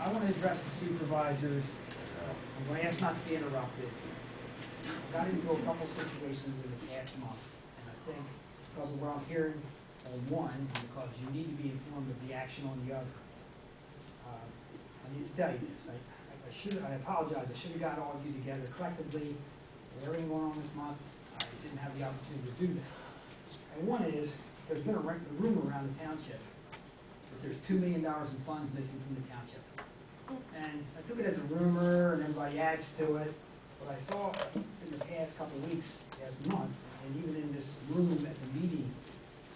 I want to address the supervisors. I'm going to ask not to be interrupted. I got into a couple situations in the past month, and I think because of what I'm hearing on one, and because you need to be informed of the action on the other, I need to tell you this. I apologize. I should have got all of you together collectively. With everything going on this month, I didn't have the opportunity to do that. And one is, there's been a rumor around the township that there's $2 million in funds missing from the township. And I took it as a rumor, and everybody adds to it. But I saw in the past couple of weeks, last month, and even in this room at the meeting,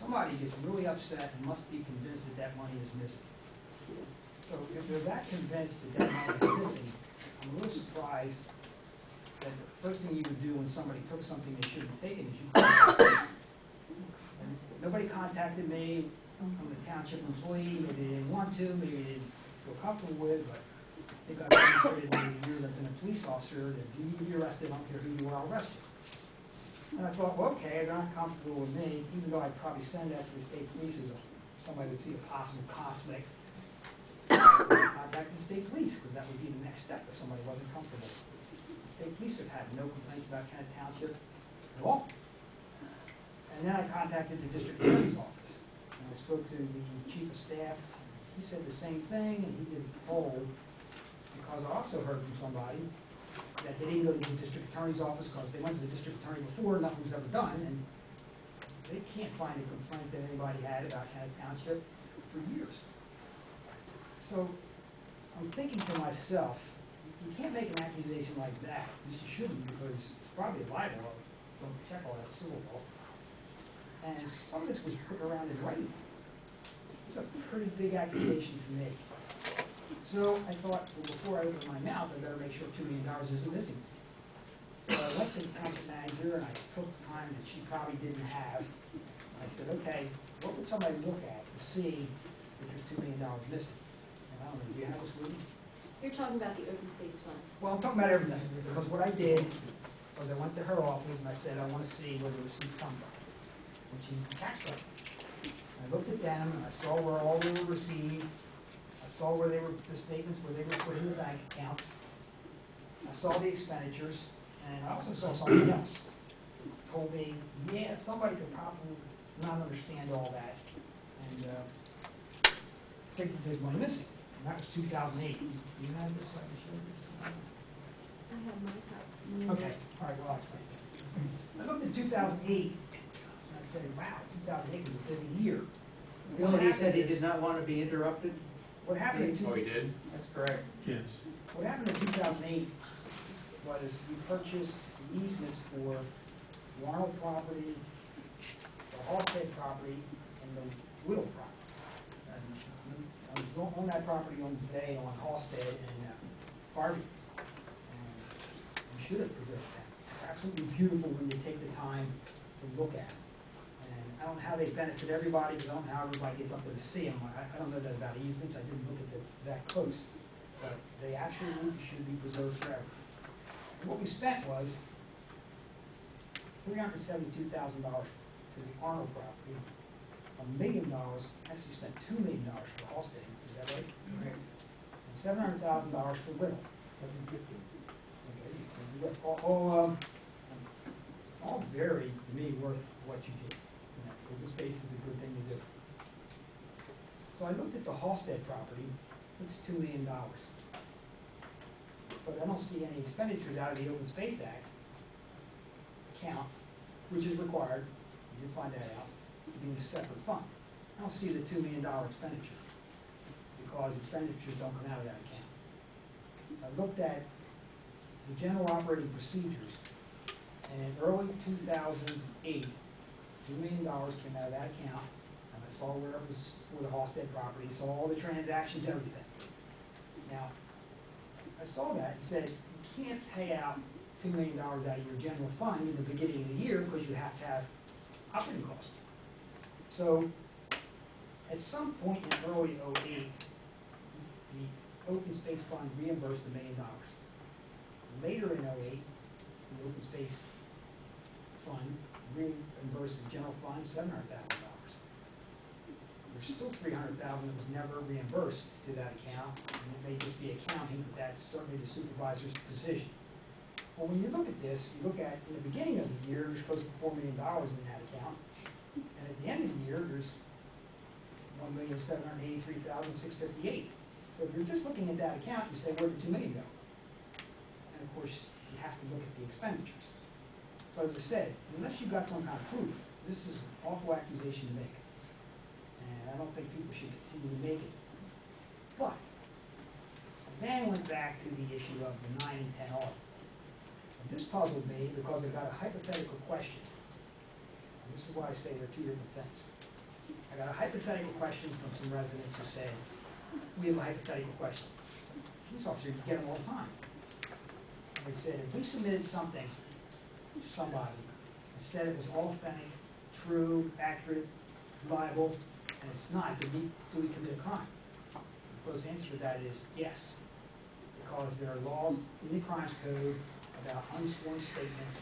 somebody gets really upset and must be convinced that that money is missing. So if they're that convinced that that money is missing, I'm a little surprised that the first thing you would do when somebody took something they shouldn't have taken is you call it. And nobody contacted me from the township employee. Maybe they didn't want to, maybe they didn't feel comfortable with, but I think I've demonstrated in the year that I've been a police officer that if you need to be arrested, I don't care who you are, I'll arrest you. And I thought, well, okay, they're not comfortable with me, even though I'd probably send that to the state police as somebody would see a possible conflict. Contact the state police, because that would be the next step if somebody wasn't comfortable. The state police have had no complaints about Kennett Township at all. And then I contacted the district attorney's office, and I spoke to the chief of staff. He said the same thing, and he didn't hold, because I also heard from somebody that they didn't go to the district attorney's office because they went to the district attorney before, nothing was ever done, and they can't find a complaint that anybody had about Kennett Township for years. So I'm thinking to myself, you can't make an accusation like that. You shouldn't, because it's probably a libel. Don't check all that civil law. And some of this was put around in writing. It's a pretty big accusation to make. So I thought, well, before I open my mouth, I better make sure $2 million isn't missing. So I went to the township manager, and I took time that she probably didn't have. I said, okay, what would somebody look at to see if there's $2 million missing? I don't know, do you have this with you? You're talking about the open space fund. Well, I'm talking about everything, because what I did was I went to her office and I said, I want to see where the receipts come from. And she tax them. I looked at them and I saw where all they were received. I saw where they were, the statements where they were put in the bank accounts. I saw the expenditures, and I also saw something else. Told me, yeah, somebody could probably not understand all that and think that there's money missing. And that was 2008. Do you have this? So I can show this. I have my copy. Okay. All right. Well, I'll explain. I looked at 2008, and I said, wow, 2008 was a busy year. You know, he said he did not want to be interrupted? What happened in Oh, he did? That's correct. Yes. What happened in 2008 was we purchased the easements for the Arnold property, the Halstead property, and the Whittle property. I was on that property on today on Halstead and Barbie. And you should have preserved them. They're absolutely beautiful when you take the time to look at them. And I don't know how they benefit everybody, because I don't know how everybody gets up there to see them. I don't know that about easements. I didn't look at that close. But they absolutely should be preserved forever. And what we spent was $372,000 for the Arnold property. $1 million, actually spent $2 million for Halstead, is that right? Correct. And $700,000 for Whittle. Okay, all very, to me, worth what you did. You know, open space is a good thing to do. So I looked at the Halstead property, it's $2 million. But I don't see any expenditures out of the Open Space Act account, which is required, you did find that out, being a separate fund. I don't see the $2 million expenditure, because expenditures don't come out of that account. I looked at the general operating procedures, and in early 2008, $2 million came out of that account, and I saw where it was for the Halstead property, saw all the transactions, everything. Now, I saw that and said, you can't pay out $2 million out of your general fund in the beginning of the year, because you have to have operating costs. So, at some point in early 2008, the Open Space Fund reimbursed $1 million. Later in 2008, the Open Space Fund reimbursed the general fund $700,000. We're there's still $300,000 that was never reimbursed to that account, and it may just be accounting, but that's certainly the supervisor's decision. Well, when you look at this, you look at, in the beginning of the year, there's close to $4 million in that account, and at the end of the year, there's $1,783,658. So if you're just looking at that account, you say, where did $2 million go? And of course, you have to look at the expenditures. So as I said, unless you've got some kind of proof, this is an awful accusation to make. And I don't think people should continue to make it. But, I then went back to the issue of the 9 and 10 audit. And this puzzled me because I got a hypothetical question. And this is why I say they're two different things. I got a hypothetical question from some residents who said, we have a hypothetical question. Police officers get them all the time. And they said, if we submitted something to somebody and said it was all authentic, true, accurate, reliable, and it's not, do we commit a crime? The close answer to that is yes. Because there are laws in the crimes code about unsworn statements,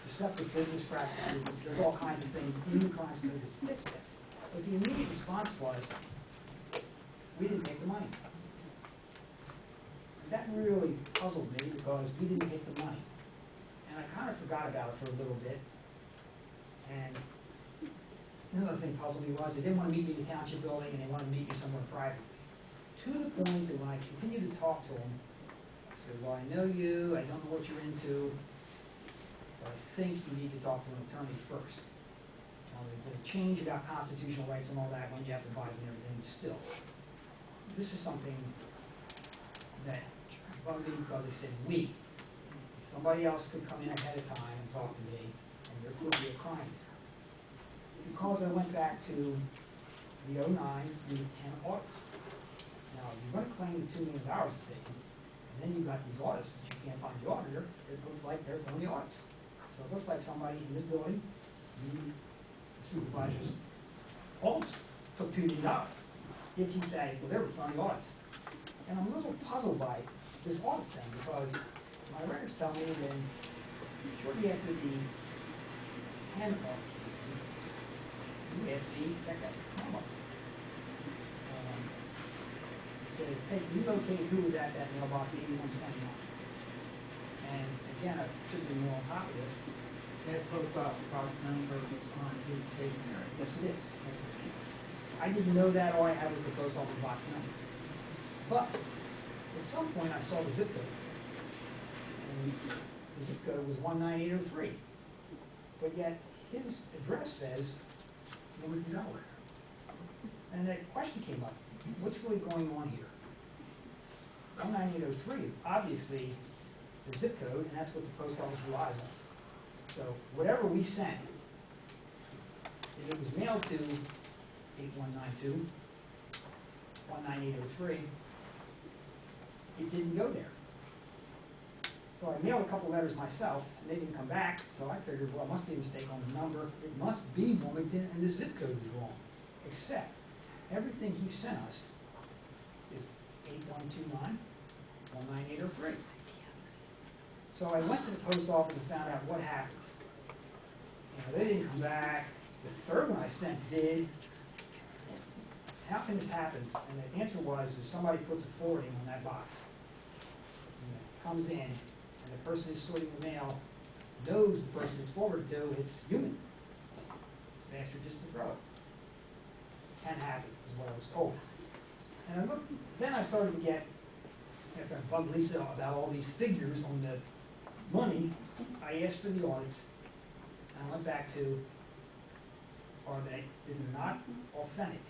deceptive business practices, there's all kinds of things in the crimes code that fix that. But the immediate response was, we didn't take the money. And that really puzzled me because we didn't take the money. And I kind of forgot about it for a little bit. And another thing puzzled me was they didn't want to meet me in the township building and they wanted to meet me somewhere privately. To the point that when I continued to talk to them, I said, well, I know you, I don't know what you're into, but I think you need to talk to an attorney first. Now, there's a change about constitutional rights and all that when you have to advise and everything, but still. This is something that bugged me because they said we. Somebody else could come in ahead of time and talk to me, and there could be a crime there. Because I went back to the 09 through the 10 audits. Now, if you're going to claim the $2 million is taken, and then you've got these audits that you can't find the auditor, it looks like they're from the audits. So it looks like somebody in this building, the supervisors, almost took $2 million. If you say, well, they were from the audits. And I'm a little puzzled by this audit thing because my records tell me that shortly after the 10 audit, you asked me to check that number. Said, hey, can you locate who was at that mailbox 8129? And again, I should have been more on top of this. That post office box number was on his stationery. Yes, it is. I didn't know that. All I had was the post office box number. But at some point, I saw the zip code. And the zip code was 19803. But yet, his address says Wilmington, Delaware. And that question came up. What's really going on here? 19803 is obviously the zip code, and that's what the post office relies on. So whatever we sent, if it was mailed to 8192, 19803, it didn't go there. So I mailed a couple letters myself, and they didn't come back, so I figured, well, it must be a mistake on the number. It must be Wilmington, and the zip code is wrong. Except, everything he sent us is 8129, 19803. So I went to the post office and found out what happened. You know, they didn't come back. The third one I sent did. How can this happen? And the answer was, is somebody puts a forwarding on that box. And it comes in, and the person who's sorting the mail knows the person it's forwarded to, it's human. It's faster just to throw it. Can happen, is what I was told. And I looked, then I started to get, after I bugged Lisa about all these figures on the money, I asked for the audits, and I went back to, is it not authentic?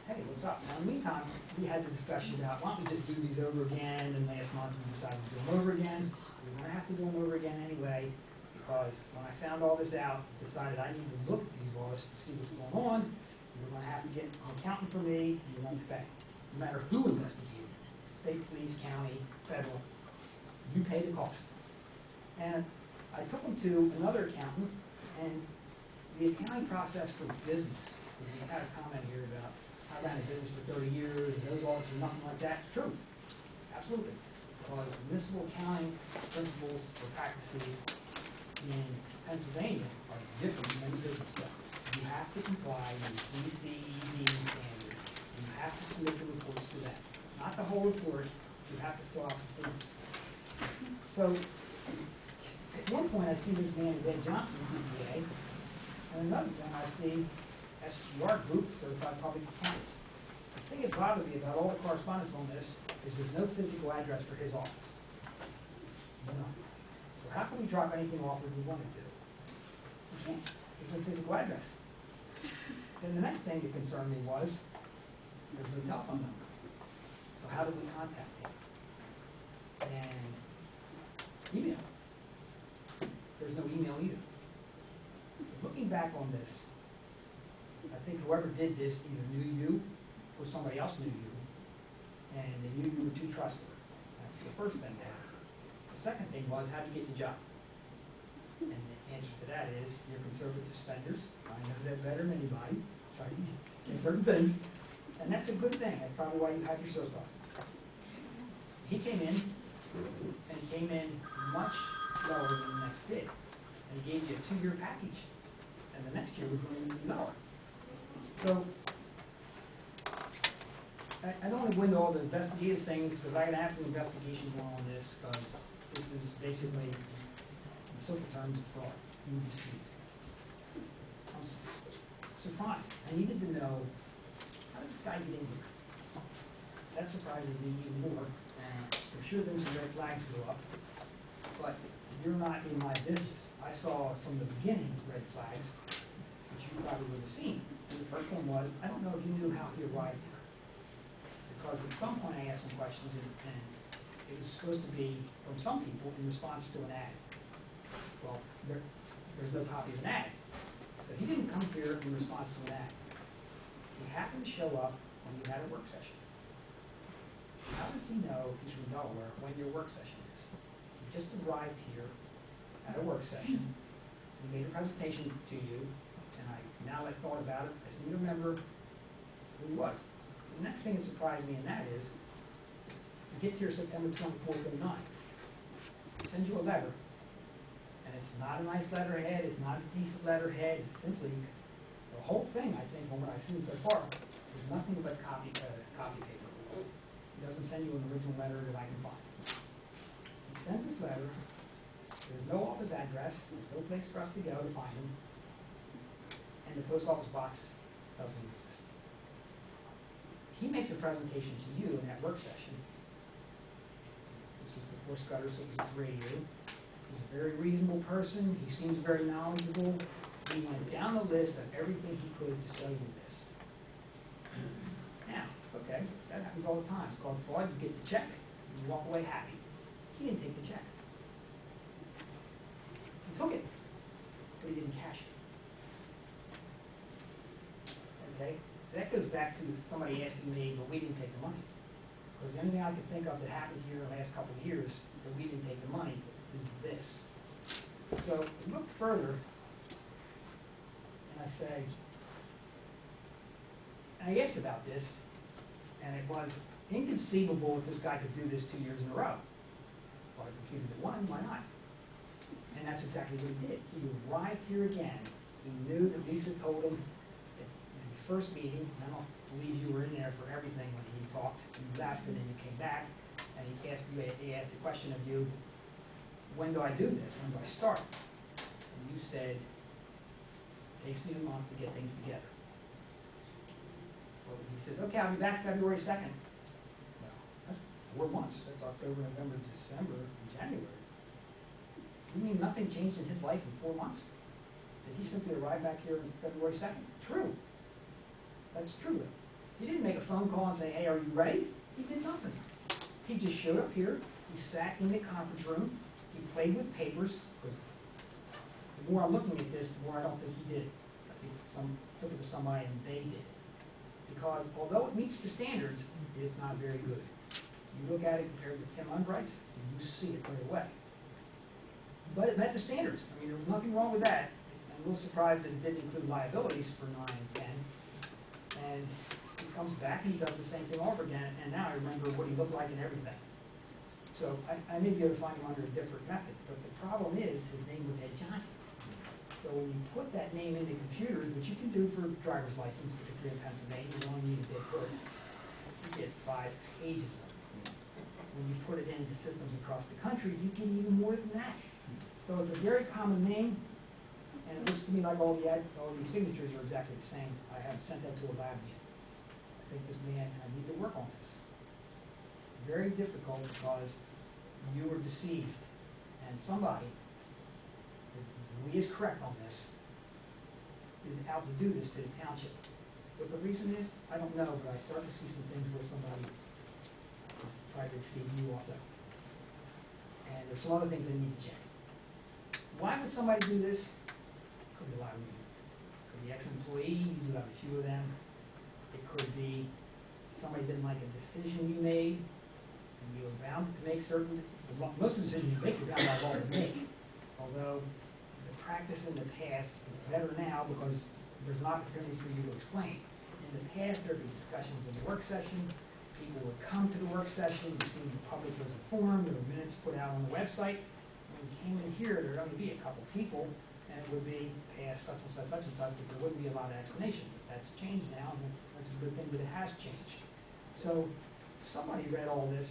Hey, what's up? Now, in the meantime, we had the discussion about, why don't we just do these over again, and last month we decided to do them over again. We're going to have to do them over again anyway, because when I found all this out, I decided I need to look at these laws to see what's going on. You're going to have to get an accountant for me, and you won't pay. No matter who investigated, state police, county, federal, you pay the cost. And I took them to another accountant, and the accounting process for business, because we had a comment here about, I ran a business for 30 years, and those audits are nothing like that. True. Absolutely. Because municipal accounting principles or practices in Pennsylvania are different than business stuff. comply with DCED standards, you have to submit the reports to them. Not the whole report, you have to fill out the forms. So, at one point I see this man, Ed Johnson, CPA, and another thing I see SGR Group, Certified Public Accountants. The thing that bothers me about all the correspondence on this is there's no physical address for his office. None. So how can we drop anything off if we wanted to? We can't. There's no physical address. Then the next thing that concerned me was there's no telephone number. So how do we contact him? And email. There's no email either. So looking back on this, I think whoever did this either knew you or somebody else knew you, and they knew you were too trustworthy. That's the first thing there. The second thing was, how did you get the job? And the answer to that is, you're conservative spenders. I know that better than anybody. Try to get certain things. And that's a good thing. That's probably why you have your supervisor. He came in, and he came in much lower than the next bid. And he gave you a 2-year package. And the next year was going to be lower. So, I don't want to go into all the investigative things, because I got an active investigation going on this, because this is basically, in simple terms, fraud, deceit. I'm surprised. I needed to know, how did this guy get in here? That surprises me even more, and I'm sure there's some red flags go up, but you're not in my business. I saw from the beginning red flags, which you probably would have seen. And the first one was, I don't know if you knew how he arrived here. Because at some point I asked some questions, and it was supposed to be, from some people, in response to an ad. Well, there's no copy of an ad. So he didn't come here in response to an ad. He happened to show up when you had a work session. How does he know, he's from Delaware, when your work session is? He just arrived here at a work session. He made a presentation to you, and now I thought about it, I seem to remember who he was. The next thing that surprised me in that is, he gets here September 24th and 9th. He sends you a letter, and it's not a nice letterhead, it's not a decent letterhead, it's simply, the whole thing, I think, from what I've seen so far, is nothing but copy paper. He doesn't send you an original letter that I can find. He sends this letter, there's no office address, there's no place for us to go to find him, and the post office box doesn't exist. He makes a presentation to you in that work session. This is before Scudder, so it was radio. He's a very reasonable person. He seems very knowledgeable. He went down the list of everything he could to sell you this. Now, okay, that happens all the time. It's called fraud. You get the check, and you walk away happy. He didn't take the check. He took it, but he didn't cash it. Okay? That goes back to somebody asking me, but we didn't take the money. Because the only thing I could think of that happened here in the last couple of years that we didn't take the money is this. So look further, and I say, I asked about this, and it was inconceivable if this guy could do this 2 years in a row. Well, I computed it one, why not? And that's exactly what he did. He arrived here again. He knew that Lisa told him first meeting, I don't believe you were in there for everything when he talked. You left and then you came back, and he asked the question of you, when do I do this? When do I start? And you said, it takes me a month to get things together. Well, he says, okay, I'll be back February 2nd. Well, that's 4 months. That's October, November, December, and January. You mean nothing changed in his life in 4 months? Did he simply arrive back here on February 2nd? True. That's true. He didn't make a phone call and say, hey, are you ready? He did nothing. He just showed up here. He sat in the conference room. He played with papers. Because the more I'm looking at this, the more I don't think he did it. I think took it to somebody and they did it. Because although it meets the standards, it is not very good. You look at it compared to Tim Unbright's, and you see it right away. But it met the standards. I mean, there was nothing wrong with that. I'm a little surprised that it didn't include liabilities for 9 and 10. And he comes back and he does the same thing over again, and now I remember what he looked like and everything. So I may be able to find him under a different method, but the problem is his name was Ed Johnson. So when you put that name into computers, which you can do for a driver's license, particularly in Pennsylvania, you only need a bit first, you get 5 pages of it. When you put it into systems across the country, you get even more than that. So it's a very common name, and it looks to me like all the signatures are exactly the same. I haven't sent that to a lab yet. I think this man, I need to work on this. Very difficult because you were deceived, and somebody, if we is correct on this, is out to do this to the township. What the reason is, I don't know, but I start to see some things where somebody tried to deceive you also. And there's some other things that need to check. Why would somebody do this? Could be a lot of reasons. Could be ex-employee, you do have a few of them. It could be somebody didn't like a decision you made, and you were bound to make certain, most of the decisions you make, you're bound by law to make. Although the practice in the past is better now because there's an opportunity for you to explain. In the past, there'd be discussions in the work session. People would come to the work session, you see the public was informed, there were minutes put out on the website. When you came in here, there'd only be a couple people, and it would be past such and such, such and such, but there wouldn't be a lot of explanation. That's changed now, and that's a good thing that it has changed. So somebody read all this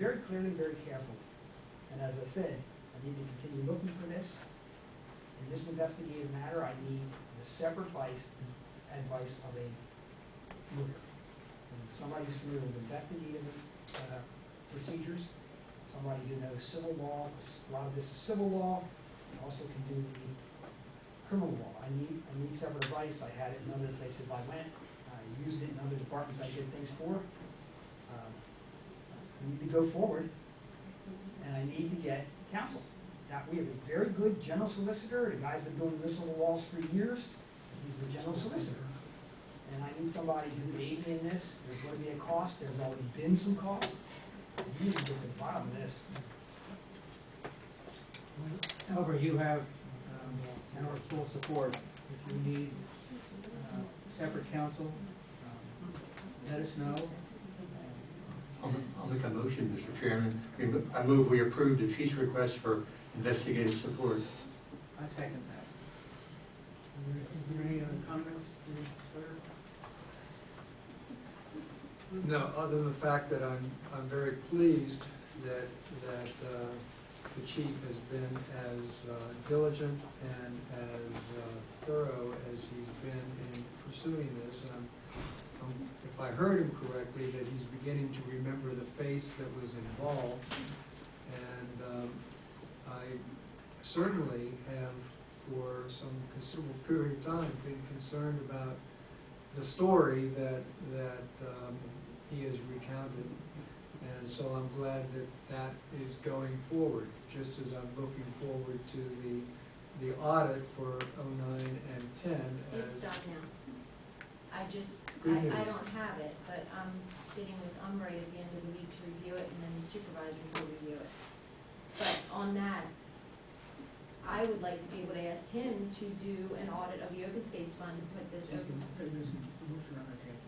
very clearly, very carefully. And as I said, I need to continue looking for this. In this investigative matter, I need the separate advice of a lawyer. Somebody who's familiar with investigative procedures, somebody who knows civil law, a lot of this is civil law, and also can do the criminal law. I need separate advice. I had it in other places I went. I used it in other departments I did things for. I need to go forward, and I need to get counsel. Now, we have a very good general solicitor. The guy's been doing this on the laws for years. He's the general solicitor. And I need somebody who can aid me in this. There's going to be a cost. There's already been some cost. You need to get to the bottom of this. However, you have our full support. If you need separate counsel, let us know. I'll make a motion, Mr. Chairman. I move we approve the chief's request for investigative support. I second that. Is there any other comments to the clerk? No, other than the fact that I'm very pleased that the chief has been as diligent and as thorough as he's been in pursuing this. And if I heard him correctly, that he's beginning to remember the face that was involved. And I certainly have, for some considerable period of time, been concerned about the story that he has recounted, and so I'm glad that is going forward, just as I'm looking forward to the audit for 09 and 10. It's done now. I don't have it, but I'm sitting with Umbre at the end of the week to review it, and then the supervisors will review it. But on that, I would like to be able to ask him to do an audit of the open space fund and put this open. There's a motion on the table.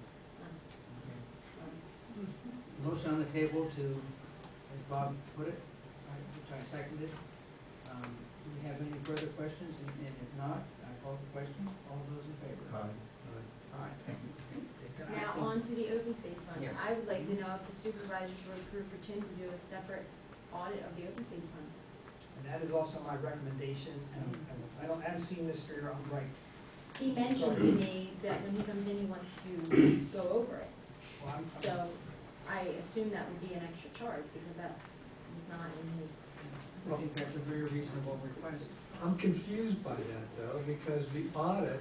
Motion on the table to, as Bob put it, which I seconded. Do we have any further questions? And if not, I call the question. All those in favor? Aye. Aye. Now, on to the open space fund. Yes. I would like to know if the supervisors will approve for Tim to do a separate audit of the open space fund. And that is also my recommendation. And I haven't seen Mr. Bright. He mentioned to me that when he comes in, he wants to go over it. Well, So I assume that would be an extra charge because that is not in his. I think that's a very reasonable request. I'm confused by that, though, because the audit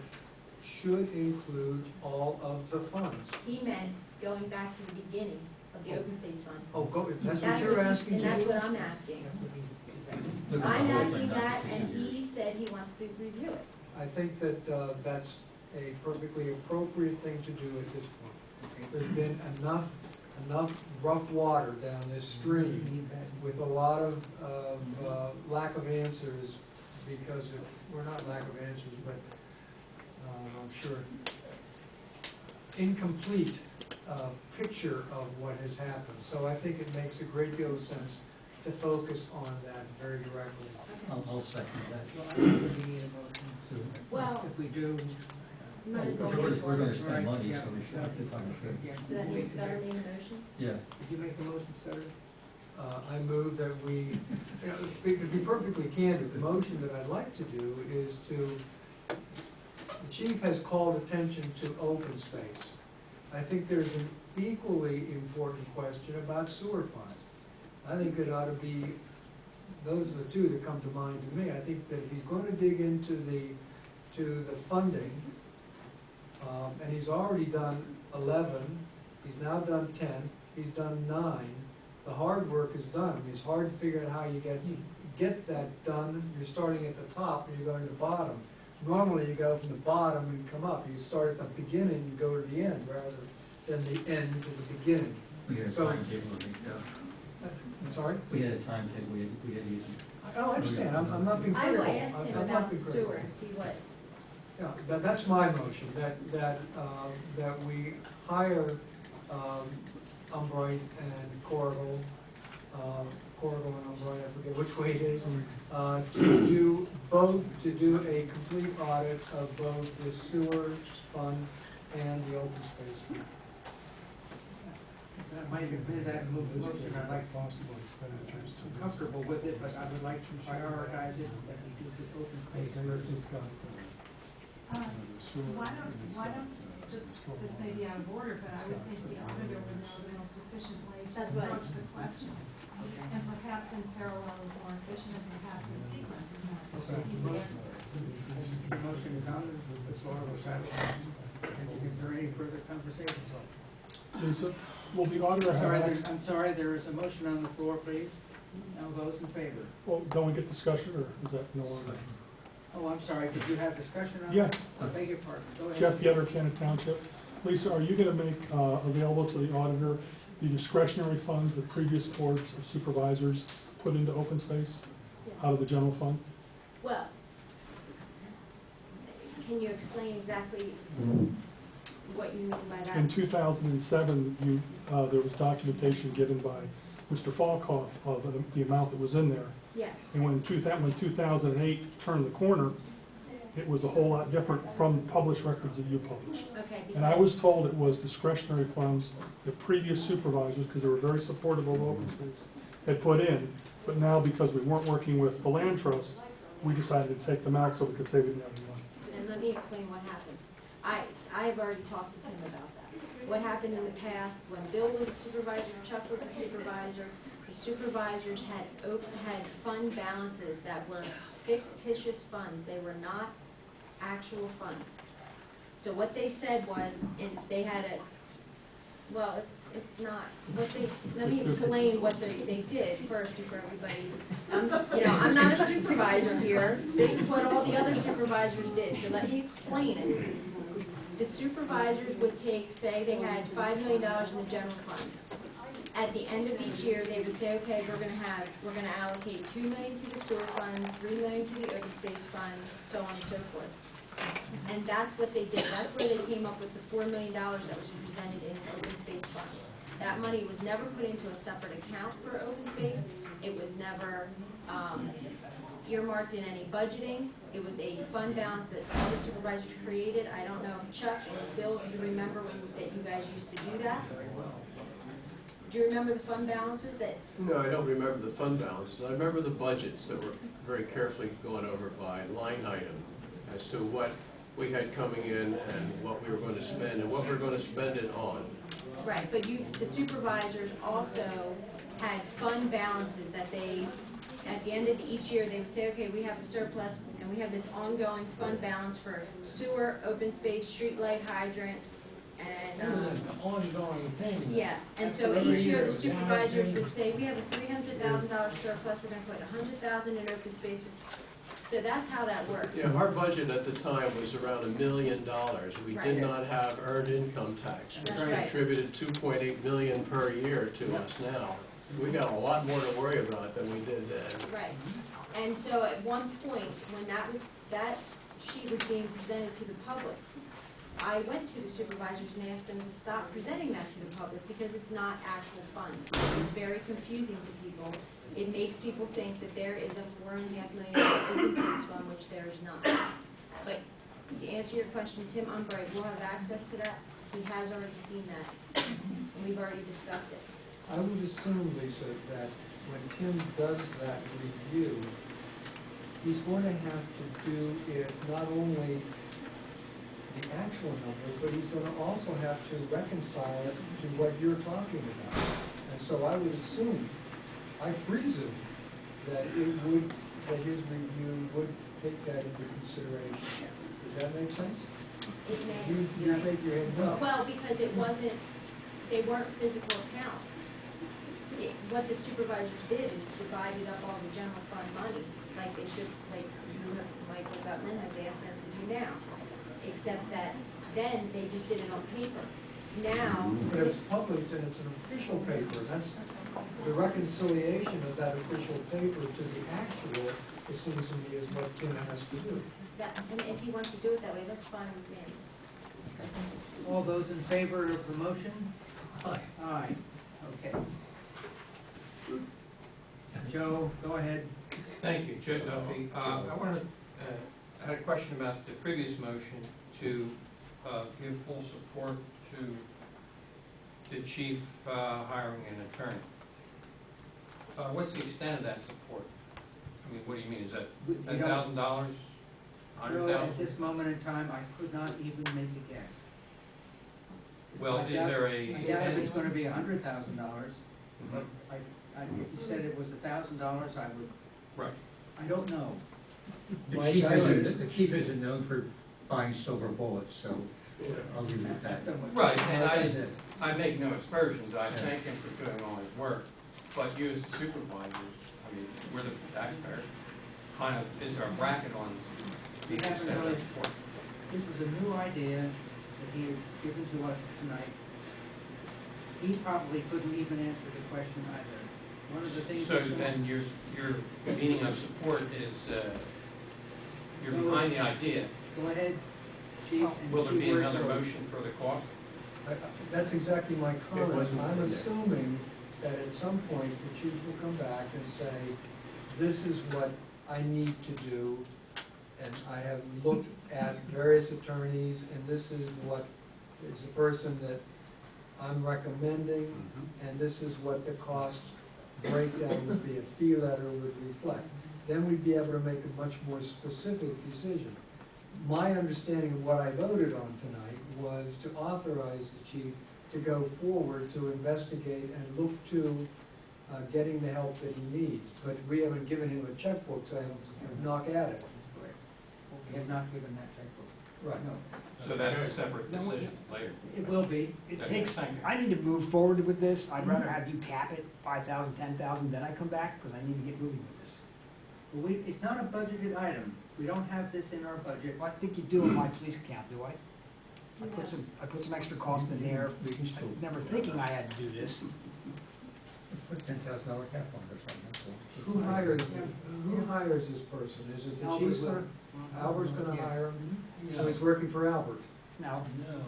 should include all of the funds. He meant going back to the beginning of the open space fund. Oh, that's what you're asking, And that's Jim? what I'm asking. Look at the I'm whole asking thing, not that, just and figures. he said he wants to review it. I think that that's a perfectly appropriate thing to do at this point. There's been enough rough water down this stream with a lot of lack of answers because of, well, not lack of answers, but I'm sure incomplete picture of what has happened. So I think it makes a great deal of sense to focus on that very directly. I'll second that. Well, I think we need a motion. we do. You might as well We're make going one. to spend money, so we should have to find a fee. Yeah. So that means better need a motion? Yeah. Did you make the motion, Senator? I move that we, to be perfectly candid, the motion that I'd like to do is the chief has called attention to open space. I think there's an equally important question about sewer funds. I think it ought to be, those are the two that come to mind to me. I think that if he's going to dig into the funding, and he's already done 11, he's now done 10, he's done 9, the hard work is done. I mean, it's hard to figure out how you get that done. You're starting at the top and you're going to the bottom. Normally you go from the bottom and come up. You start at the beginning and go to the end rather than the end to the beginning. We had a So- timetable, I think, I'm sorry? we had a timetable, we had easy. I understand. I'm not being I will critical. ask him I'm about not being the critical. sewer and see what, Yeah, that's my motion, that we hire Umbright and Corrigal and Umbright, I forget which way it is, to do a complete audit of both the sewer fund and the open space fund. Mike has made that move, motion, I'd like, Possible expenditures. I'm comfortable with it, but I would like to prioritize it, that we do this open space first. It's got, Why don't, just, this may be out of order, but I would think the auditor would know the most efficient way to That's what- approach the question. And perhaps in parallel is more efficient, and perhaps in sequence is more efficient. He's the expert. The motion is on the floor, we're satisfied. Is there any further conversation? Lisa, will the auditor have, I'm sorry, there is a motion on the floor, please. All those in favor? well, don't we get discussion, or is that no longer? Oh, I'm sorry, did you have discussion on Yes. that? I beg your pardon, go ahead. Jeff Yetter, Cannon Township. Lisa, are you going to make available to the auditor the discretionary funds that previous boards of supervisors put into open space out of the general fund? well, can you explain exactly what you mean by that? In 2007, there was documentation given by Mr. Falkoff of the amount that was in there. Yes. And when 2008 turned the corner, it was a whole lot different from the published records that you published. Okay. And I was told it was discretionary funds that previous supervisors, because they were very supportive of open space, had put in. But now, because we weren't working with the land trust, we decided to take them out so we could save it in every month. And let me explain what happened. I've already talked with him about that. What happened in the past, when Bill was a supervisor, Chuck was a supervisor, the supervisors had fund balances that were fictitious funds. They were not actual funds. So what they said was, they had a, well, it's not, let me explain what they did first before everybody, I'm not a supervisor here. This is what all the other supervisors did, so let me explain it. The supervisors would say they had $5 million in the general fund. At the end of each year, they would say, okay, we're going to allocate $2 million to the sewer fund, $3 million to the open space fund, so on and so forth. And that's what they did. That's where they came up with the $4 million that was presented in the open space fund. That money was never put into a separate account for open space. It was never earmarked in any budgeting. It was a fund balance that all the supervisors created. I don't know if Chuck or Bill, if you remember that you guys used to do that. Do you remember the fund balances that? No, I don't remember the fund balances. I remember the budgets that were very carefully gone over by line item as to what we had coming in and what we were going to spend and what we were going to spend it on. Right, but the supervisors also had fund balances that they, at the end of each year, they would say, okay, we have a surplus and we have this ongoing fund balance for sewer, open space, street light, hydrant, and ongoing thing. yeah, and so each year the supervisors would say, we have a $300,000 surplus, we're going to put $100,000 in open spaces. So that's how that works. Yeah, our budget at the time was around $1 million. We Right. did not have earned income tax. That's We right. contributed $2.8 million per year to us now. We got a lot more to worry about than we did then. Right. And so at one point, when that sheet was being presented to the public, I went to the supervisors and asked them to stop presenting that to the public because it's not actual funds. It's very confusing to people. It makes people think that there is a $4.5 million open space fund, which there is not. But to answer your question, Tim Umbright will have access to that. He has already seen that, and we've already discussed it. I would assume, Lisa, that when Tim does that review, he's going to have to do it not only the actual number, but he's going to also have to reconcile it to what you're talking about. And so I would assume, I presume, that his review would take that into consideration. Does that make sense? It may. You shake your head no. Well, because they weren't physical accounts. What the supervisors did is divided up all the general fund money, like they should, like Michael Gutman has asked them to do now. Except that then they just did it on paper. Now. But it's published and it's an official paper. That's the reconciliation of that official paper to the actual, it seems to me, is what Tim has to do. And if he wants to do it that way, that's fine with me. All those in favor of the motion? Aye. Aye. Okay. Joe, go ahead. Thank you, Joe Duffy. I had a question about the previous motion to give full support to the chief hiring an attorney. What's the extent of that support? I mean, what do you mean? Is that $10,000? Joe, at this moment in time, I could not even make a guess. Well, I is doubt- there a... I doubt if it's going to be $100,000, but if you said it was $1,000, I would. Right. I don't know. The chief isn't known for buying silver bullets, so I'll leave it at that. Right, and I make no aspersions. I thank him for doing all his work. But you as the supervisors, I mean, we're the taxpayers, kind of, is there a bracket on the extent of that support? This is a new idea that he has given to us tonight. He probably couldn't even answer the question either. One of the things. So then your meaning of support is you're behind the idea. Go ahead, Chief. and Will there see be where it another goes. motion for the cost? That's exactly my comment. wasn't I'm in there. assuming that at some point the chief will come back and say, this is what I need to do, and I have looked at various attorneys, and this is what is the person that I'm recommending, and this is what the cost breakdown would be, a fee letter would reflect. Then we'd be able to make a much more specific decision. My understanding of what I voted on tonight was to authorize the chief to go forward to investigate and look to getting the help that he needs. But we haven't given him a checkbook saying, knock at it. We have not given that checkbook. Right. No. So that's a separate decision later. It will be. It takes, I need to move forward with this. I'd rather have you cap it, 5,000, 10,000, then I come back, because I need to get moving with this. Well, it's not a budgeted item. We don't have this in our budget. Well, I think you do in my police account, do I? I put some extra cost in there. I was never thinking I had to do this. Put $10,000 cap on it or something, that's all. Who hires this person? Is it the Albert chief's will. gonna, Albert's gonna Yes. hire him? Mhm. So he's working for Albert. No,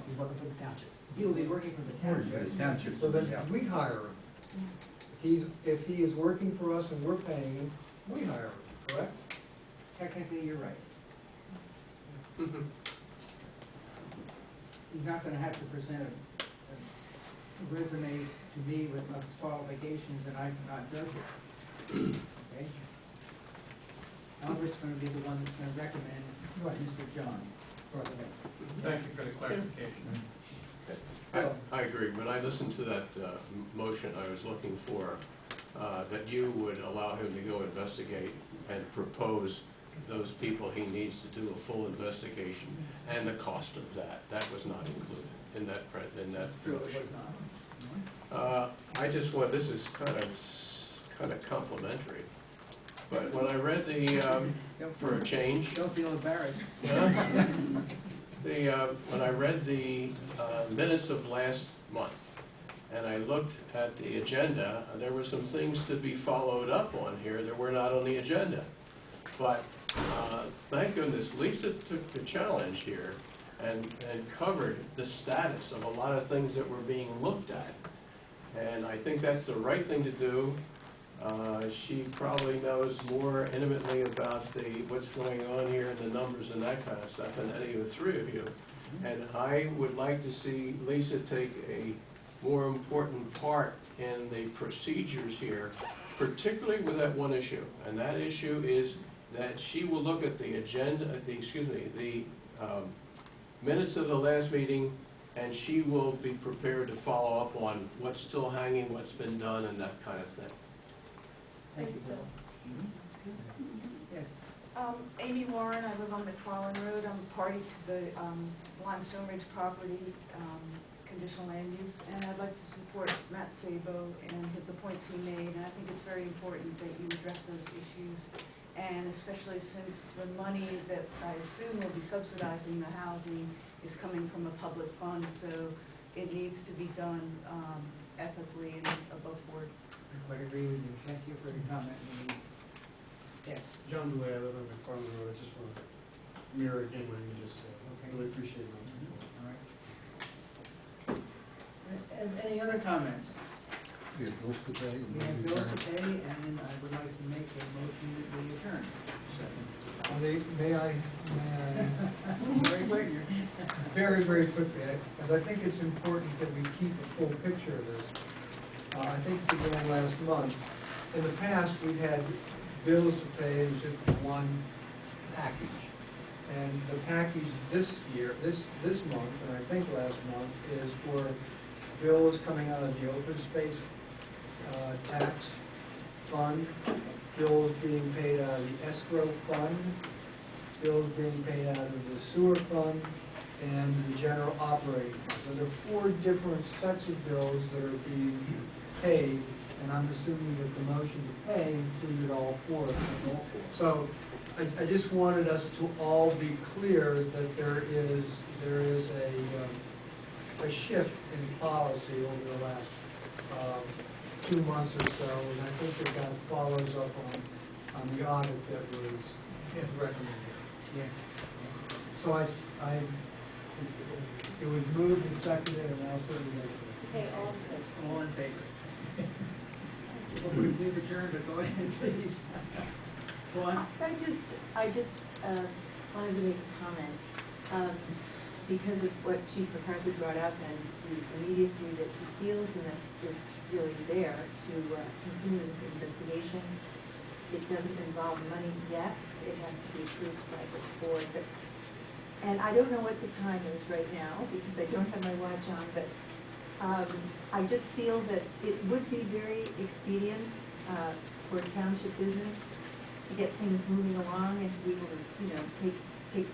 he's working for the township. He will be working for the township. Township. So then we hire him. If he is working for us and we're paying him, we hire him, correct? Technically, you're right. He's not gonna have to present a resume to me with his qualifications and I cannot judge it. Okay? Albert's gonna be the one that's gonna recommend Mr. John. Right. Thank you for the clarification. I agree. When I listened to that motion, I was looking for that you would allow him to go investigate and propose those people he needs to do a full investigation and the cost of that. That was not included in that True, it was motion. not. I just want, this is kind of complimentary. But when I read for a change, Don't feel embarrassed. when I read the minutes of last month, and I looked at the agenda, there were some things to be followed up on here that were not on the agenda. But thank goodness Lisa took the challenge here and covered the status of a lot of things that were being looked at. And I think that's the right thing to do. She probably knows more intimately about what's going on here and the numbers and that kind of stuff than any of the three of you. And I would like to see Lisa take a more important part in the procedures here, particularly with that one issue. And that issue is that she will look at the agenda, the minutes of the last meeting, and she will be prepared to follow up on what's still hanging, what's been done, and that kind of thing. Thank you, Bill. Yes. Amy Warren, I live on McFarland Road. I'm a party to the Limestone Ridge property conditional land use, and I'd like to support Matt Sabo and the points he made. And I think it's very important that you address those issues, and especially since the money that I assume will be subsidizing the housing is coming from a public fund, so it needs to be done ethically and above board. I quite agree with you. Thank you for your comment. Yes. John DeWay, I live on McFarland Road. I just want to mirror again what you just said. Okay. Really appreciate it. All right. And any other comments? We have bills to pay. We have bills to pay, and I would like to make a motion that we adjourn. May I? Very quick. Very quickly, as I think it's important that we keep a full picture of this. I think it began last month. In the past, we've had bills to pay in just one package. And the package this year, this month, and I think last month, is for bills coming out of the open space tax fund, bills being paid out of the escrow fund, bills being paid out of the sewer fund, and the general operating fund. So there are 4 different sets of bills that are being paid, and I'm assuming that the motion to pay included all 4 of them. So I just wanted us to all be clear that there is a shift in policy over the last 2 months or so, and I think that that follows up on the audit that was recommended. Yes. So it was moved and seconded, and now certainly Okay, All in favor? Well, we've adjourned, but go ahead, please. Go on. I just wanted to make a comment because of what Chief McCarthy brought up and the immediacy that he feels and that is really there to continue this investigation. It doesn't involve money yet. It has to be approved by the board. And I don't know what the time is right now because I don't have my watch on, but I just feel that it would be very expedient for township business to get things moving along and to be able to, take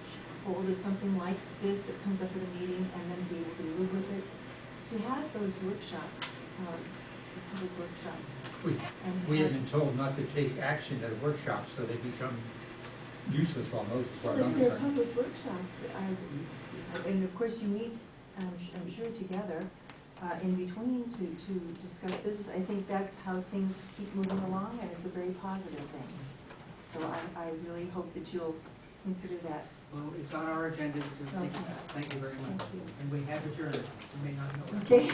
hold of something like this that comes up at a meeting and then be able to live with it. To have those workshops, the public workshops. We have been told not to take action at workshops, so they become useless almost. Well, if they're public workshops, and of course you meet, I'm sure together, in between to discuss business. I think that's how things keep moving along, and it's a very positive thing. So I really hope that you'll consider that. Well, it's on our agenda to think about. Thank you very much. Thank you. And we have adjourned. You may not know it. Okay.